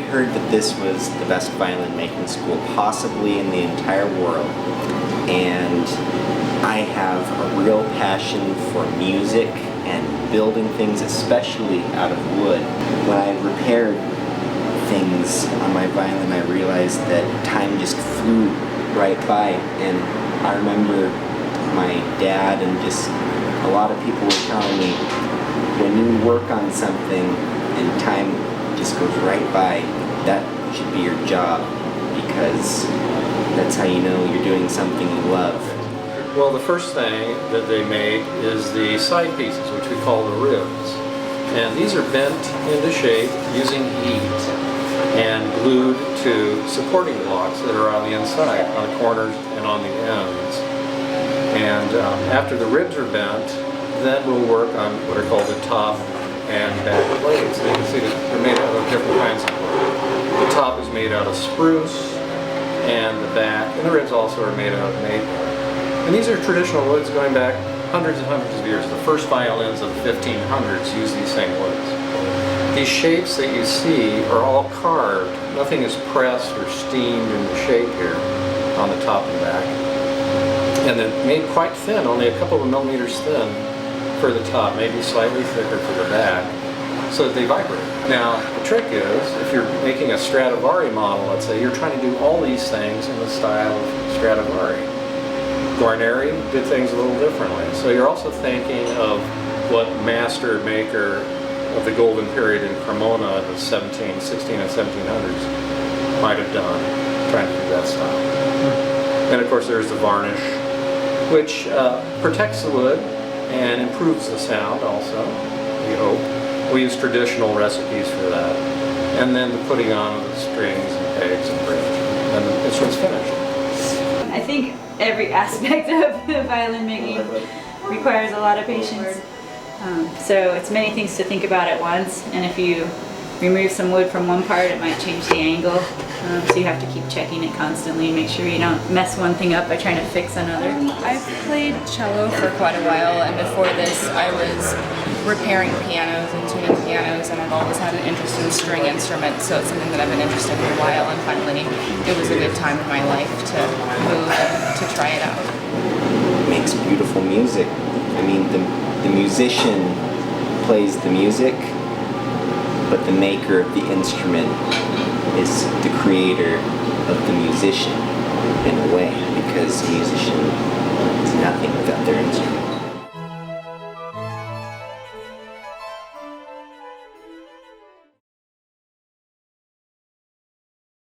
heard that this was the best violin making school possibly in the entire world, and I have a real passion for music and building things, especially out of wood. When I repaired things on my violin, I realized that time just flew right by, and I remember my dad and just a lot of people were telling me, when you work on something and time just goes right by, that should be your job, because that's how you know you're doing something you love. Well, the first thing that they made is the side pieces, which we call the ribs. And these are bent into shape using heat and glued to supporting blocks that are on the inside, on the corners and on the ends. And after the ribs are bent, then we'll work on what are called the top and back blades. And you can see that they're made out of different kinds of wood. The top is made out of spruce, and the back and the ribs also are made out of maple. And these are traditional woods going back hundreds and hundreds of years. The first violins of the 1500s used these same woods. These shapes that you see are all carved. Nothing is pressed or steamed into shape here on the top and back. And they're made quite thin, only a couple of millimeters thin for the top, maybe slightly thicker for the back, so that they vibrate. Now, the trick is, if you're making a Stradivari model, let's say, you're trying to do all these things in the style of Stradivari. Guarneri did things a little differently. So you're also thinking of what master maker of the golden period in Cremona in the 16 and 1700s might have done, trying to do that style. And of course there's the varnish, which protects the wood and improves the sound also, we hope. We use traditional recipes for that. And then the putting on of the strings and pegs and bridge. And the instrument's finished. I think every aspect of the violin making requires a lot of patience. So it's many things to think about at once, and if you remove some wood from one part, it might change the angle. So you have to keep checking it constantly and make sure you don't mess one thing up by trying to fix another. I've played cello for quite a while, and before this I was repairing pianos and tuning pianos, and I've always had an interest in string instruments, so it's something that I've been interested in for a while, and finally it was a good time in my life to move and to try it out. It makes beautiful music. I mean, the musician plays the music, but the maker of the instrument is the creator of the musician in a way, because the musician is nothing without their instrument.